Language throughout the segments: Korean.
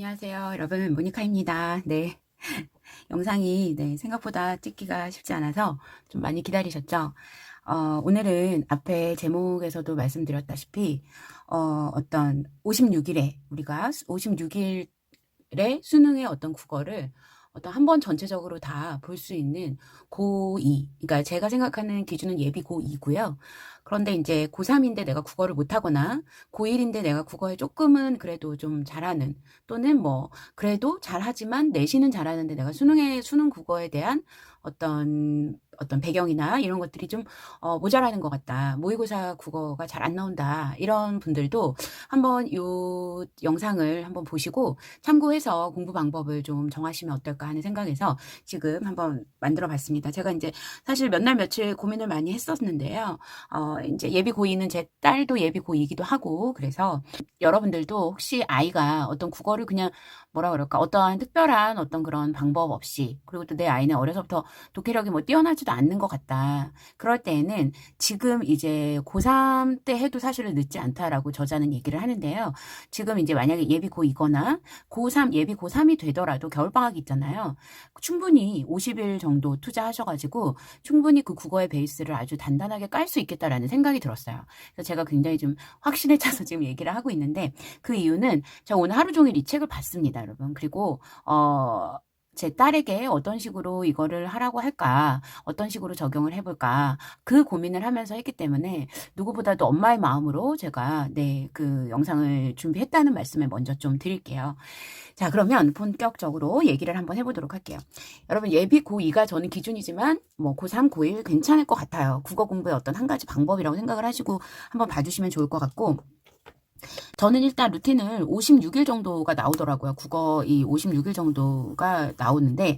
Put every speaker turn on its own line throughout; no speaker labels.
안녕하세요. 여러분, 모니카입니다. 네. 영상이 생각보다 찍기가 쉽지 않아서 좀 많이 기다리셨죠? 오늘은 앞에 제목에서도 말씀드렸다시피, 어떤 56일에, 우리가 56일에 수능의 어떤 국어를 어떤 한 번 전체적으로 다 볼 수 있는 고2. 그러니까 제가 생각하는 기준은 예비 고2고요. 그런데 이제 고3인데 내가 국어를 못하거나 고1인데 내가 국어에 조금은 그래도 좀 잘하는, 또는 뭐 그래도 잘하지만 내신은 잘하는데 내가 수능 국어에 대한 어떤 배경이나 이런 것들이 좀 모자라는 것 같다. 모의고사 국어가 잘 안 나온다. 이런 분들도 한번 요 영상을 한번 보시고 참고해서 공부 방법을 좀 정하시면 어떨까 하는 생각에서 지금 한번 만들어 봤습니다. 제가 이제 사실 몇 날 며칠 고민을 많이 했었는데요. 이제 예비 고2는 제 딸도 예비 고2이기도 하고, 그래서 여러분들도 혹시 아이가 어떤 국어를 그냥 뭐라 그럴까, 어떠한 특별한 어떤 그런 방법 없이, 그리고 또 내 아이는 어려서부터 독해력이 뭐 뛰어나지도 않는 것 같다. 그럴 때에는 지금 이제 고3 때 해도 사실은 늦지 않다라고 저자는 얘기를 하는데요. 지금 이제 만약에 예비 고2거나 고3, 예비 고3이 되더라도 겨울방학이 있잖아요. 충분히 50일 정도 투자하셔가지고 충분히 그 국어의 베이스를 아주 단단하게 깔 수 있겠다라는 생각이 들었어요. 그래서 제가 굉장히 좀 확신에 차서 지금 얘기를 하고 있는데, 그 이유는 제가 오늘 하루 종일 이 책을 봤습니다, 여러분. 그리고 제 딸에게 어떤 식으로 이거를 하라고 할까, 어떤 식으로 적용을 해볼까, 그 고민을 하면서 했기 때문에 누구보다도 엄마의 마음으로 제가 그 영상을 준비했다는 말씀을 먼저 좀 드릴게요. 자, 그러면 본격적으로 얘기를 한번 해보도록 할게요. 여러분, 예비 고2가 저는 기준이지만 뭐 고3, 고1 괜찮을 것 같아요. 국어 공부의 어떤 한 가지 방법이라고 생각을 하시고 한번 봐주시면 좋을 것 같고, 저는 일단 루틴을 56일 정도가 나오더라고요. 국어 이 56일 정도가 나오는데,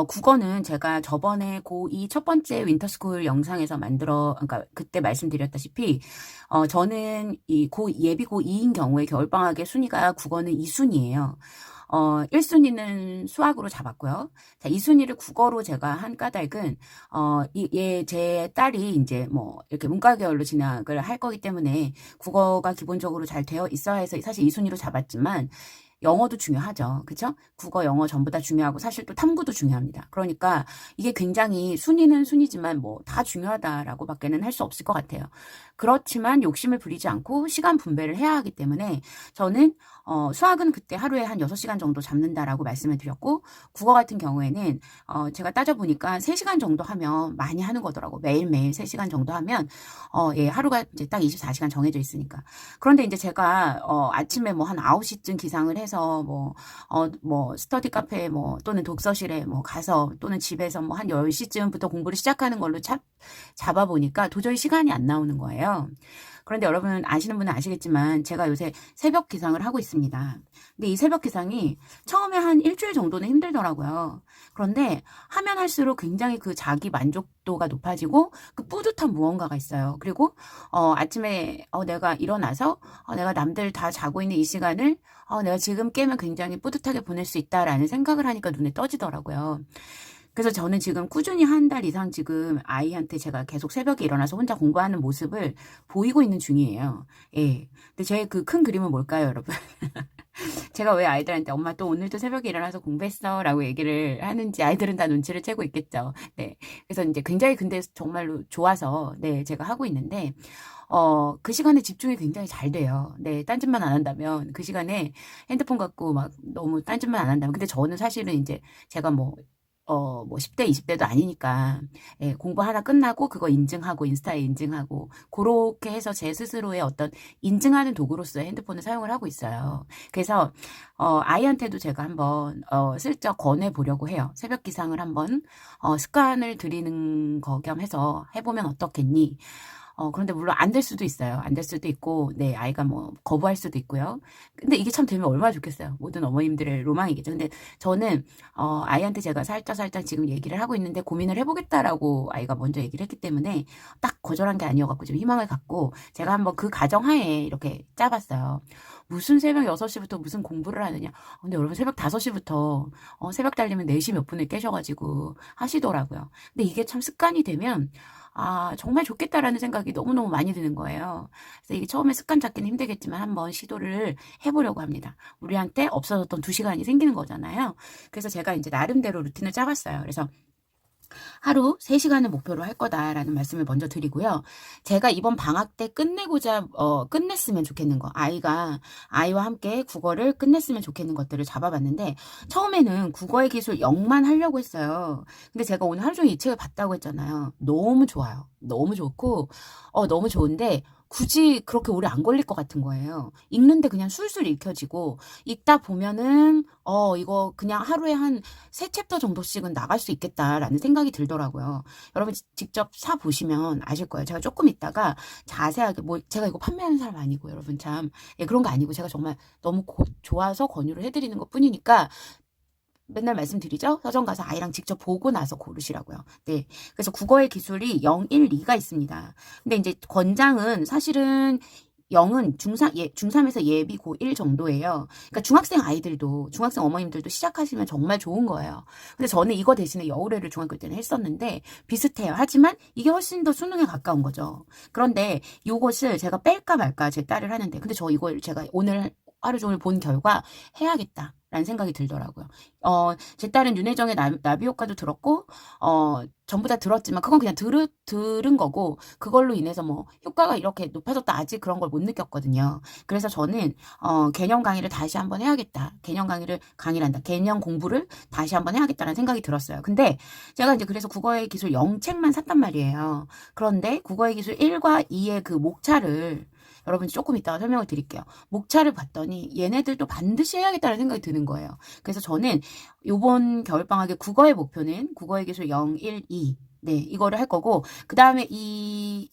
국어는 제가 저번에 고2 첫 번째 윈터스쿨 영상에서 그러니까 그때 말씀드렸다시피, 저는 예비 고2인 경우에 겨울방학의 순위가 국어는 2순위예요. 1순위는 수학으로 잡았고요. 자, 2순위를 국어로 제가 한 까닭은, 제 딸이 이제 뭐, 이렇게 문과 계열로 진학을 할 거기 때문에 국어가 기본적으로 잘 되어 있어야 해서 사실 2순위로 잡았지만, 영어도 중요하죠. 그쵸? 국어, 영어 전부 다 중요하고 사실 또 탐구도 중요합니다. 그러니까 이게 굉장히 순위는 순위지만 뭐 다 중요하다라고 밖에는 할 수 없을 것 같아요. 그렇지만 욕심을 부리지 않고 시간 분배를 해야 하기 때문에 저는 수학은 그때 하루에 한 6시간 정도 잡는다라고 말씀을 드렸고, 국어 같은 경우에는 제가 따져보니까 3시간 정도 하면 많이 하는 거더라고. 매일매일 3시간 정도 하면 예, 하루가 이제 딱 24시간 정해져 있으니까. 그런데 이제 제가 아침에 뭐 한 9시쯤 기상을 해서 뭐 스터디 카페 뭐 또는 독서실에 뭐 가서 또는 집에서 뭐 한 10시쯤부터 공부를 시작하는 걸로 잡아보니까 도저히 시간이 안 나오는 거예요. 그런데 여러분 아시는 분은 아시겠지만 제가 요새 새벽 기상을 하고 있습니다. 근데 이 새벽 기상이 처음에 한 일주일 정도는 힘들더라고요. 그런데 하면 할수록 굉장히 그 자기 만족도가 높아지고 그 뿌듯한 무언가가 있어요. 그리고 아침에 내가 일어나서 내가 남들 다 자고 있는 이 시간을 내가 지금 깨면 굉장히 뿌듯하게 보낼 수 있다라는 생각을 하니까 눈에 떠지더라고요. 그래서 저는 지금 꾸준히 한 달 이상 지금 아이한테 제가 계속 새벽에 일어나서 혼자 공부하는 모습을 보이고 있는 중이에요. 예. 근데 제 그 큰 그림은 뭘까요, 여러분? 제가 왜 아이들한테 엄마 또 오늘도 새벽에 일어나서 공부했어 라고 얘기를 하는지 아이들은 다 눈치를 채고 있겠죠. 네. 그래서 이제 굉장히 근데 정말로 좋아서 제가 하고 있는데, 그 시간에 집중이 굉장히 잘 돼요. 네, 딴짓만 안 한다면, 그 시간에 핸드폰 갖고 막 너무 딴짓만 안 한다면. 근데 저는 사실은 이제 제가 뭐 10대, 20대도 아니니까, 예, 공부 하나 끝나고 그거 인증하고, 인스타에 인증하고, 그렇게 해서 제 스스로의 어떤 인증하는 도구로서의 핸드폰을 사용을 하고 있어요. 그래서, 아이한테도 제가 한번, 슬쩍 권해보려고 해요. 새벽 기상을 한번, 습관을 들이는 거 겸 해서 해보면 어떻겠니? 그런데 물론 안 될 수도 있어요. 안 될 수도 있고, 네, 아이가 뭐, 거부할 수도 있고요. 근데 이게 참 되면 얼마나 좋겠어요. 모든 어머님들의 로망이겠죠. 근데 저는, 아이한테 제가 살짝 지금 얘기를 하고 있는데 고민을 해보겠다라고 아이가 먼저 얘기를 했기 때문에 딱 거절한 게 아니어갖고 좀 희망을 갖고 제가 한번 그 가정하에 이렇게 짜봤어요. 무슨 새벽 6시부터 무슨 공부를 하느냐. 근데 여러분 새벽 5시부터, 새벽 달리면 4시 몇 분에 깨셔가지고 하시더라고요. 근데 이게 참 습관이 되면, 정말 좋겠다라는 생각이 너무너무 많이 드는 거예요. 그래서 이게 처음에 습관 잡기는 힘들겠지만 한번 시도를 해보려고 합니다. 우리한테 없어졌던 2시간이 생기는 거잖아요. 그래서 제가 이제 나름대로 루틴을 짜봤어요. 그래서 하루 3시간을 목표로 할 거다라는 말씀을 먼저 드리고요. 제가 이번 방학 때 끝냈으면 좋겠는 거. 아이와 함께 국어를 끝냈으면 좋겠는 것들을 잡아봤는데, 처음에는 국어의 기술 0만 하려고 했어요. 근데 제가 오늘 하루 종일 이 책을 봤다고 했잖아요. 너무 좋아요. 너무 좋고, 너무 좋은데, 굳이 그렇게 오래 안 걸릴 것 같은 거예요. 읽는데 그냥 술술 읽혀지고, 읽다 보면은, 이거 그냥 하루에 한 3챕터 정도씩은 나갈 수 있겠다라는 생각이 들더라고요. 여러분 직접 사 보시면 아실 거예요. 제가 조금 있다가 자세하게 제가 이거 판매하는 사람 아니고 여러분 참 그런 거 아니고 제가 정말 너무 좋아서 권유를 해드리는 것 뿐이니까 맨날 말씀드리죠. 서점 가서 아이랑 직접 보고 나서 고르시라고요. 네. 그래서 국어의 기술이 0, 1, 2가 있습니다. 근데 이제 권장은 사실은 0은 중3에서 예비 고1 정도예요. 그러니까 중학생 어머님들도 시작하시면 정말 좋은 거예요. 근데 저는 이거 대신에 여울애를 중학교 때는 했었는데 비슷해요. 하지만 이게 훨씬 더 수능에 가까운 거죠. 그런데 이것을 제가 뺄까 말까 제 딸을 하는데, 근데 이걸 제가 오늘 하루 종일 본 결과 해야겠다라는 생각이 들더라고요. 제 딸은 윤혜정의 나비 효과도 들었고, 전부 다 들었지만 그건 그냥 들은 거고, 그걸로 인해서 뭐 효과가 이렇게 높아졌다 아직 그런 걸 못 느꼈거든요. 그래서 저는 개념 강의를 다시 한번 해야겠다. 강의란다. 개념 공부를 다시 한번 해야겠다는 생각이 들었어요. 근데 제가 이제 그래서 국어의 기술 0책만 샀단 말이에요. 그런데 국어의 기술 1과 2의 그 목차를 여러분 조금 이따가 설명을 드릴게요. 목차를 봤더니 얘네들도 반드시 해야겠다는 생각이 드는 거예요. 그래서 저는 요번 겨울방학의 국어의 목표는 국어의 기술 0, 1, 2 네, 이거를 할 거고, 그 다음에 이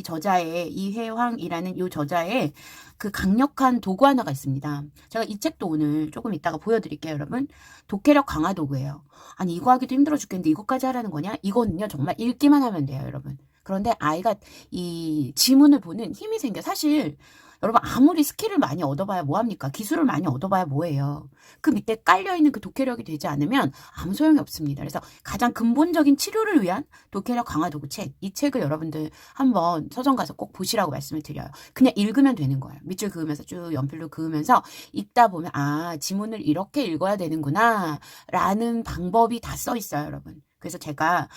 저자의, 이회황이라는 이 저자의 그 강력한 도구 하나가 있습니다. 제가 이 책도 오늘 조금 이따가 보여드릴게요, 여러분. 독해력 강화 도구예요. 아니, 이거 하기도 힘들어 죽겠는데 이것까지 하라는 거냐? 이거는요, 정말 읽기만 하면 돼요, 여러분. 그런데 아이가 이 지문을 보는 힘이 생겨. 사실 여러분 아무리 스킬을 많이 얻어봐야 뭐합니까? 기술을 많이 얻어봐야 뭐예요? 그 밑에 깔려있는 그 독해력이 되지 않으면 아무 소용이 없습니다. 그래서 가장 근본적인 치료를 위한 독해력 강화 도구 책. 이 책을 여러분들 한번 서점 가서 꼭 보시라고 말씀을 드려요. 그냥 읽으면 되는 거예요. 밑줄 그으면서 쭉 연필로 그으면서 읽다 보면 지문을 이렇게 읽어야 되는구나 라는 방법이 다 써 있어요, 여러분. 그래서 제가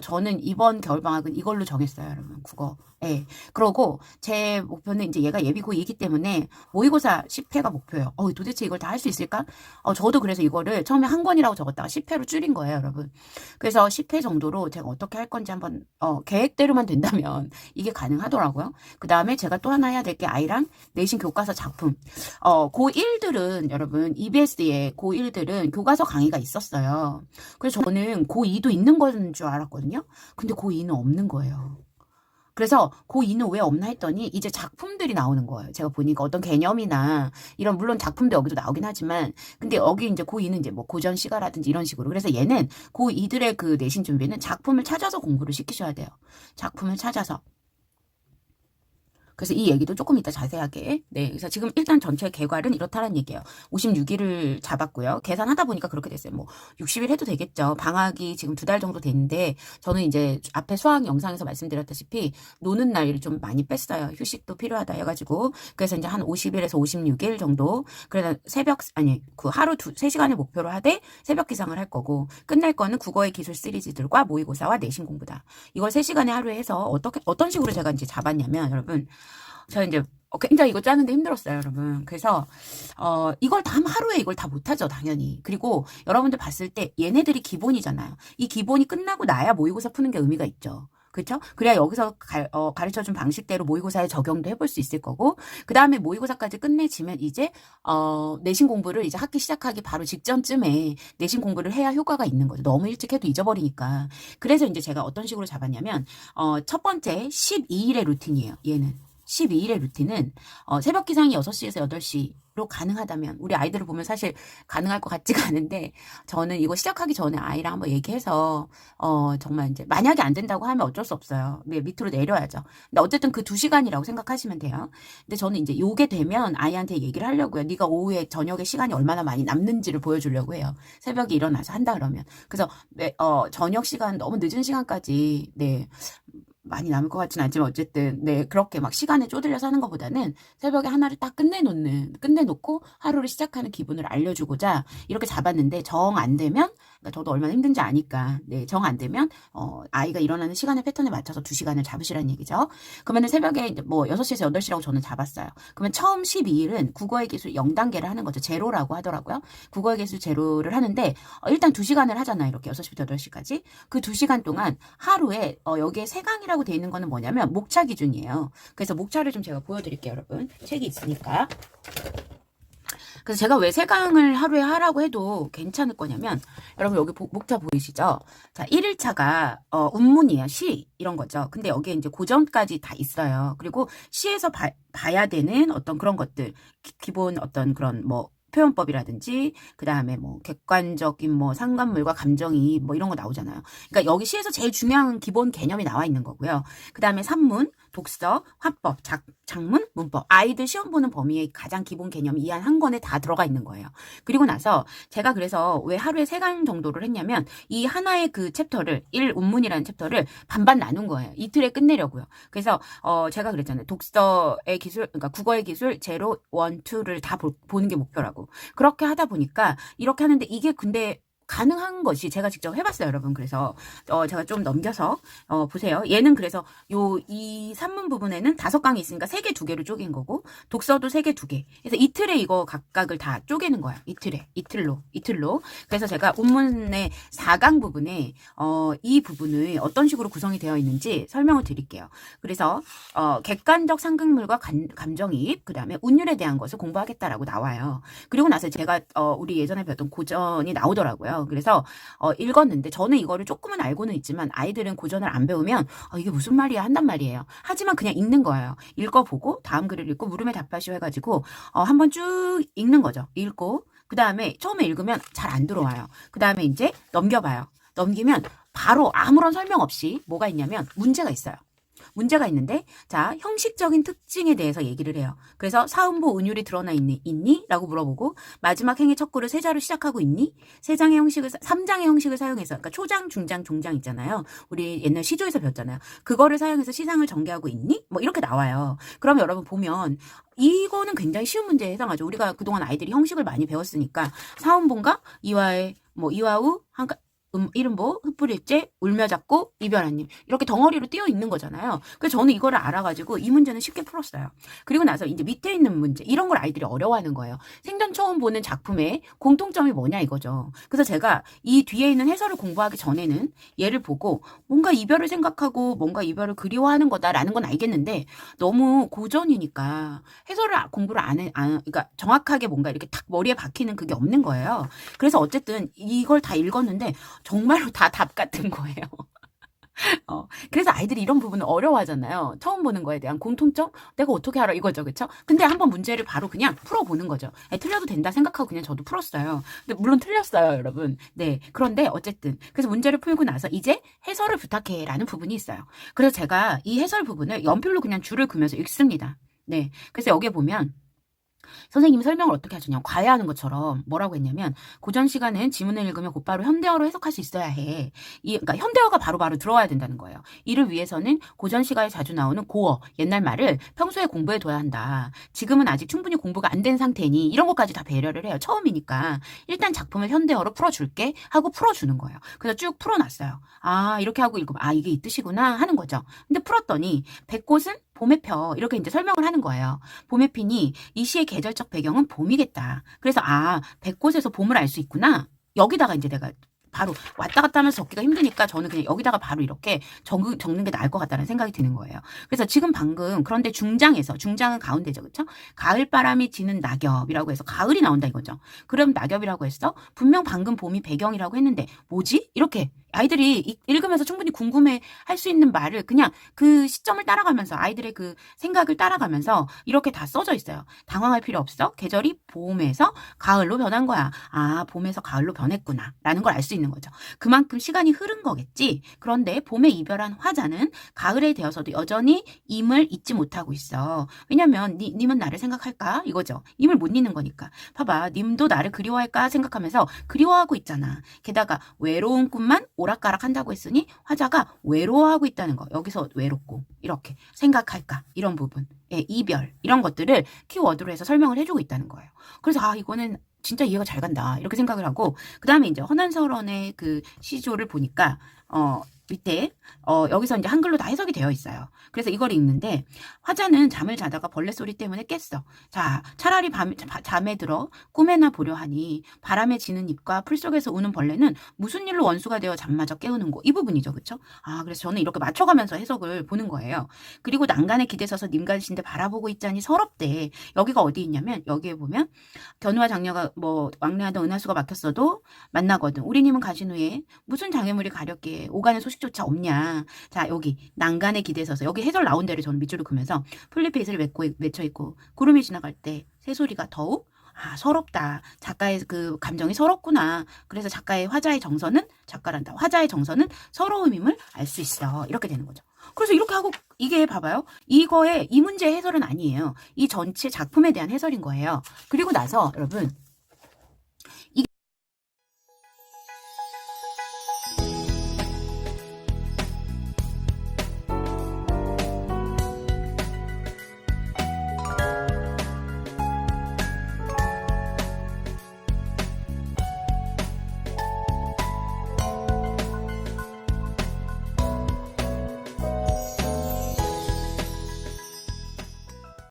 저는 이번 겨울방학은 이걸로 정했어요, 여러분. 국어. 예. 그러고 제 목표는 이제 얘가 예비 고2이기 때문에 모의고사 10회가 목표예요. 도대체 이걸 다 할 수 있을까? 저도 그래서 이거를 처음에 한 권이라고 적었다가 10회로 줄인 거예요, 여러분. 그래서 10회 정도로 제가 어떻게 할 건지 한번 계획대로만 된다면 이게 가능하더라고요. 그 다음에 제가 또 하나 해야 될 게 아이랑 내신 교과서 작품. 고1들은 여러분 EBS에 고1들은 교과서 강의가 있었어요. 그래서 저는 고2도 있는 건 줄 알았거든요. 근데 고2는 없는 거예요. 그래서 고2는 왜 없나 했더니 이제 작품들이 나오는 거예요. 제가 보니까 어떤 개념이나 이런 물론 작품도 여기도 나오긴 하지만 근데 여기 이제 고2는 이제 뭐 고전 시가라든지 이런 식으로. 그래서 얘는 고2들의 그 내신 준비는 작품을 찾아서 공부를 시키셔야 돼요. 작품을 찾아서. 그래서 이 얘기도 조금 이따 자세하게. 네. 그래서 지금 일단 전체 개괄은 이렇다는 얘기예요. 56일을 잡았고요. 계산하다 보니까 그렇게 됐어요. 뭐 60일 해도 되겠죠. 방학이 지금 2달 정도 됐는데 저는 이제 앞에 수학 영상에서 말씀드렸다시피 노는 날을 좀 많이 뺐어요. 휴식도 필요하다 해가지고. 그래서 이제 한 50일에서 56일 정도. 그래서 그 하루 3시간을 목표로 하되 새벽 기상을 할 거고 끝낼 거는 국어의 기술 시리즈들과 모의고사와 내신 공부다. 이걸 3시간에 하루에 해서 어떤 식으로 제가 이제 잡았냐면 여러분 저는 이제 굉장히 이거 짜는데 힘들었어요, 여러분. 그래서 이걸 다 하루에 이걸 다 못하죠, 당연히. 그리고 여러분들 봤을 때 얘네들이 기본이잖아요. 이 기본이 끝나고 나야 모의고사 푸는 게 의미가 있죠. 그렇죠? 그래야 여기서 가르쳐준 방식대로 모의고사에 적용도 해볼 수 있을 거고 그 다음에 모의고사까지 끝내지면 이제 내신 공부를 이제 학기 시작하기 바로 직전쯤에 내신 공부를 해야 효과가 있는 거죠. 너무 일찍 해도 잊어버리니까. 그래서 이제 제가 어떤 식으로 잡았냐면 첫 번째 12일의 루틴이에요. 얘는 12일의 루틴은 새벽 기상이 6시에서 8시로 가능하다면 우리 아이들을 보면 사실 가능할 것 같지가 않은데 저는 이거 시작하기 전에 아이랑 한번 얘기해서 정말 이제 만약에 안 된다고 하면 어쩔 수 없어요. 밑으로 내려야죠. 근데 어쨌든 그 2시간이라고 생각하시면 돼요. 근데 저는 이제 요게 되면 아이한테 얘기를 하려고요. 네가 오후에 저녁에 시간이 얼마나 많이 남는지를 보여주려고 해요. 새벽에 일어나서 한다 그러면. 그래서 저녁 시간 너무 늦은 시간까지 많이 남을 것 같진 않지만 어쨌든 네 그렇게 막 시간에 쪼들려서 하는 것보다는 새벽에 하나를 딱 끝내놓고 하루를 시작하는 기분을 알려주고자 이렇게 잡았는데 정 안 되면 그러니까 저도 얼마나 힘든지 아니까 네 정 안 되면 아이가 일어나는 시간의 패턴에 맞춰서 2시간을 잡으시라는 얘기죠. 그러면 새벽에 뭐 6시에서 8시라고 저는 잡았어요. 그러면 처음 12일은 국어의 기술 0단계를 하는 거죠. 제로라고 하더라고요. 국어의 기술 제로를 하는데 일단 2시간을 하잖아요. 이렇게 6시부터 8시까지. 그 2시간 동안 하루에 여기에 세강이라고 돼 있는 거는 뭐냐면 목차 기준이에요. 그래서 목차를 좀 제가 보여드릴게요, 여러분. 책이 있으니까. 그래서 제가 왜 세강을 하루에 하라고 해도 괜찮을 거냐면 여러분 여기 목차 보이시죠? 자, 1일차가 운문이에요. 시 이런 거죠. 근데 여기에 이제 고전까지 다 있어요. 그리고 시에서 봐야 되는 어떤 그런 것들 기본 어떤 그런 뭐 표현법이라든지 그 다음에 뭐 객관적인 뭐 상관물과 감정이입 뭐 이런 거 나오잖아요. 그러니까 여기 시에서 제일 중요한 기본 개념이 나와 있는 거고요. 그 다음에 산문, 독서, 화법, 작문, 문법. 아이들 시험 보는 범위의 가장 기본 개념이 이 한 권에 다 들어가 있는 거예요. 그리고 나서 제가 그래서 왜 하루에 3강 정도를 했냐면 이 하나의 그 챕터를 1운문이라는 챕터를 반반 나눈 거예요. 이틀에 끝내려고요. 그래서 제가 그랬잖아요. 독서의 기술, 그러니까 국어의 기술 제로, 원, 투를 다 보는 게 목표라고. 그렇게 하다 보니까 이렇게 하는데 이게 근데 가능한 것이 제가 직접 해봤어요, 여러분. 그래서 제가 좀 넘겨서 보세요. 얘는 그래서 이 산문 부분에는 5강이 있으니까 3개 2개로 쪼갠 거고 독서도 3개 2개. 그래서 이틀에 이거 각각을 다 쪼개는 거예요. 이틀로. 그래서 제가 운문의 4강 부분에 이 부분을 어떤 식으로 구성이 되어 있는지 설명을 드릴게요. 그래서 객관적 상극물과 감정이입, 그 다음에 운율에 대한 것을 공부하겠다라고 나와요. 그리고 나서 제가 우리 예전에 배웠던 고전이 나오더라고요. 그래서 읽었는데 저는 이거를 조금은 알고는 있지만 아이들은 고전을 안 배우면 이게 무슨 말이야 한단 말이에요. 하지만 그냥 읽는 거예요. 읽어보고 다음 글을 읽고 물음에 답하시오 해가지고 한번 쭉 읽는 거죠. 읽고 그 다음에 처음에 읽으면 잘 안 들어와요. 그 다음에 이제 넘겨봐요. 넘기면 바로 아무런 설명 없이 뭐가 있냐면 문제가 있어요. 문제가 있는데 자 형식적인 특징에 대해서 얘기를 해요. 그래서 사음보 은율이 드러나 있니? 라고 물어보고 마지막 행의 첫 글을 세자로 시작하고 있니? 3장의 형식을 사용해서 그러니까 초장, 중장, 종장 있잖아요. 우리 옛날 시조에서 배웠잖아요. 그거를 사용해서 시상을 전개하고 있니? 뭐 이렇게 나와요. 그럼 여러분 보면 이거는 굉장히 쉬운 문제에 해당하죠. 우리가 그동안 아이들이 형식을 많이 배웠으니까 사음본과 이화의 뭐 이화우 이름보, 흩뿌릴째, 울며 잡고, 이별한님. 이렇게 덩어리로 띄어 있는 거잖아요. 그래서 저는 이거를 알아가지고 이 문제는 쉽게 풀었어요. 그리고 나서 이제 밑에 있는 문제, 이런 걸 아이들이 어려워하는 거예요. 생전 처음 보는 작품의 공통점이 뭐냐 이거죠. 그래서 제가 이 뒤에 있는 해설을 공부하기 전에는 얘를 보고 뭔가 이별을 생각하고 뭔가 이별을 그리워하는 거다라는 건 알겠는데 너무 고전이니까 해설을 공부를 그러니까 정확하게 뭔가 이렇게 탁 머리에 박히는 그게 없는 거예요. 그래서 어쨌든 이걸 다 읽었는데 정말로 다 답 같은 거예요. 그래서 아이들이 이런 부분을 어려워하잖아요. 처음 보는 거에 대한 공통점? 내가 어떻게 알아? 이거죠. 그쵸? 근데 한번 문제를 바로 그냥 풀어보는 거죠. 틀려도 된다 생각하고 그냥 저도 풀었어요. 근데 물론 틀렸어요, 여러분. 네. 그런데 어쨌든. 그래서 문제를 풀고 나서 이제 해설을 부탁해 라는 부분이 있어요. 그래서 제가 이 해설 부분을 연필로 그냥 줄을 그으면서 읽습니다. 네. 그래서 여기에 보면 선생님이 설명을 어떻게 하시냐 과외하는 것처럼 뭐라고 했냐면 고전 시간은 지문을 읽으면 곧바로 현대어로 해석할 수 있어야 해. 그러니까 현대어가 바로바로 들어와야 된다는 거예요. 이를 위해서는 고전 시가에 자주 나오는 고어, 옛날 말을 평소에 공부해 둬야 한다. 지금은 아직 충분히 공부가 안 된 상태니 이런 것까지 다 배려를 해요. 처음이니까 일단 작품을 현대어로 풀어줄게 하고 풀어주는 거예요. 그래서 쭉 풀어놨어요. 이렇게 하고 읽으면 이게 이 뜻이구나 하는 거죠. 근데 풀었더니 백꽃은 봄에 펴 이렇게 이제 설명을 하는 거예요. 봄에 피니 이 시의 계절적 배경은 봄이겠다. 그래서 백꽃에서 봄을 알 수 있구나. 여기다가 이제 내가 바로 왔다 갔다 하면서 적기가 힘드니까 저는 그냥 여기다가 바로 이렇게 적는 게 나을 것 같다는 생각이 드는 거예요. 그래서 지금 방금 그런데 중장은 가운데죠. 그렇죠? 가을바람이 지는 낙엽이라고 해서 가을이 나온다 이거죠. 그럼 낙엽이라고 했어? 분명 방금 봄이 배경이라고 했는데 뭐지? 이렇게 아이들이 읽으면서 충분히 궁금해 할 수 있는 말을 그냥 그 시점을 따라가면서 아이들의 그 생각을 따라가면서 이렇게 다 써져 있어요. 당황할 필요 없어. 계절이 봄에서 가을로 변한 거야. 봄에서 가을로 변했구나. 라는 걸 알 수 있는 있는 거죠. 그만큼 시간이 흐른 거겠지. 그런데 봄에 이별한 화자는 가을에 되어서도 여전히 임을 잊지 못하고 있어. 왜냐면 님은 나를 생각할까? 이거죠. 임을 못 잊는 거니까. 봐봐. 님도 나를 그리워할까 생각하면서 그리워하고 있잖아. 게다가 외로운 꿈만 오락가락 한다고 했으니 화자가 외로워하고 있다는 거. 여기서 외롭고 이렇게 생각할까? 이런 부분. 예, 이별 이런 것들을 키워드로 해서 설명을 해주고 있다는 거예요. 그래서 이거는 진짜 이해가 잘 간다 이렇게 생각을 하고 그 다음에 이제 허난설원의 그 시조를 보니까 밑에 여기서 이제 한글로 다 해석이 되어 있어요. 그래서 이걸 읽는데 화자는 잠을 자다가 벌레 소리 때문에 깼어. 자, 차라리 잠에 들어 꿈에나 보려 하니 바람에 지는 잎과 풀 속에서 우는 벌레는 무슨 일로 원수가 되어 잠마저 깨우는고 이 부분이죠. 그렇죠? 그래서 저는 이렇게 맞춰가면서 해석을 보는 거예요. 그리고 난간에 기대 서서 님간신데 바라보고 있자니 서럽대. 여기가 어디 있냐면 여기에 보면 견우와 장녀가 뭐 왕래하던 은하수가 막혔어도 만나거든. 우리님은 가신 후에 무슨 장애물이 가렸기에 오가는 소식조차 없냐. 자, 여기 난간에 기대서서 여기 해설 나온 대로 저는 밑줄을 그면서 풀잎빛을 맺혀 있고 구름이 지나갈 때 새소리가 더욱 서럽다. 작가의 그 감정이 서럽구나. 그래서 작가의 화자의 정서는 작가란다. 화자의 정서는 서러움임을 알 수 있어. 이렇게 되는 거죠. 그래서 이렇게 하고 이게 봐봐요. 이거의 이 문제의 해설은 아니에요. 이 전체 작품에 대한 해설인 거예요. 그리고 나서 여러분